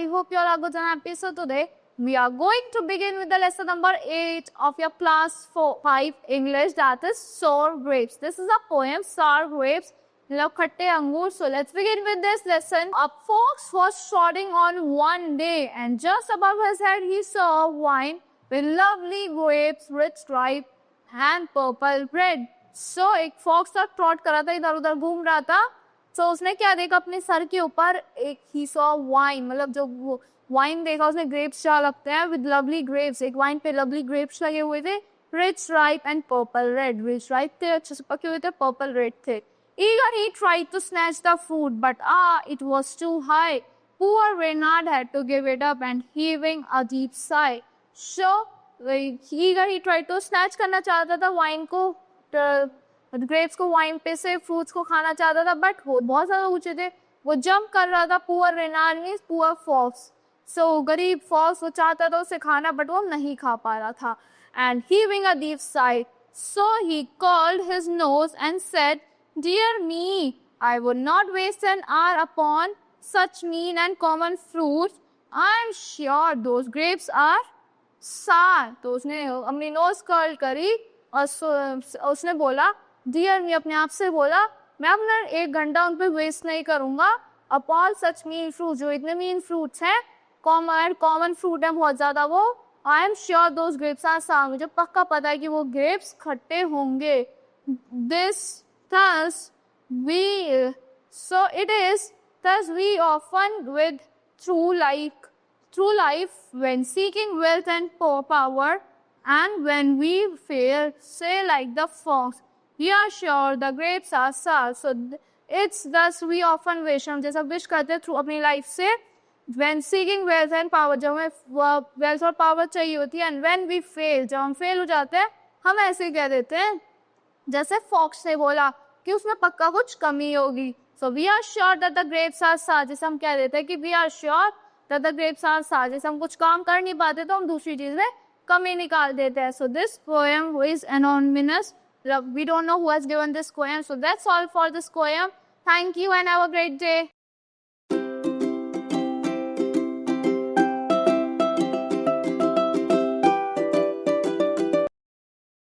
I hope you all are good and happy. So today we are going to begin with the lesson number 8 of your class 5 English, that is sour grapes. This is a poem, sour grapes. Khatte angur. So let's begin with this lesson. A fox was trotting on one day, and just above his head he saw a vine with lovely grapes, rich, ripe and purple red. So एक fox था, trot कर रहा था, इधर उधर घूम रहा था. So उसने क्या देखा अपने सर के ऊपर, एक he saw wine, मतलब जो वो wine देखा उसने, grapes क्या लगते हैं, with lovely grapes. एक wine पे lovely grapes लगे हुए थे, rich, ripe and purple red. Rich, ripe थे, अच्छे से पके हुए थे, purple red थे. Eager he tried to snatch the fruit, but it was too high. Poor Reynard had to give it up and heaving a deep sigh. So eager he tried to snatch करना चाहता था wine को, grapes को wine पे से fruits को खाना चाहता था, बट वो बहुत ज्यादा ऊंचे थे, वो जंप कर रहा था. Poor renard means poor fox. So गरीब फॉक्स वो चाहता था उसे खाना, बट वो नहीं खा पा रहा था. And heaving a deep sigh, so he called his nose and said, dear me, I would not waste an hour upon such mean and common fruits. I am sure those grapes are sour. तो उसने अपनी knows curl करी और उसने बोला, dear मी, अपने आप से बोला, मैं अपना 1 घंटा उन पे वेस्ट नहीं करूंगा. अपॉन सच मीन फ्रूट, जो इतने मीन फ्रूट्स हैं, कॉमन फ्रूट है बहुत ज्यादा वो. I am sure those grapes are sour, मुझे पक्का पता है कि वो ग्रेप्स खट्टे होंगे. This thus we so it is thus we often with through life when seeking wealth and power, and when we fail, say like the fox, we are sure the grapes are sour. So it's thus we often wish, हम जैसा wish करते हैं through अपनी life से, when seeking wealth and power, जब हमें wealth और power चाहिए होती है, and when we fail, जब हम fail हो जाते हैं, हम ऐसे कह देते हैं जैसे fox ने बोला कि उसमें पक्का कुछ कमी होगी. So we are sure that the grapes are sour, जैसे हम कह देते हैं कि we are sure that the grapes are sour, जैसे हम कुछ काम कर नहीं पाते तो हम दूसरी चीज में कमी निकाल देते हैं. So this poem is anonymous. We don't know who has given this poem. So that's all for this poem. Thank you and have a great day.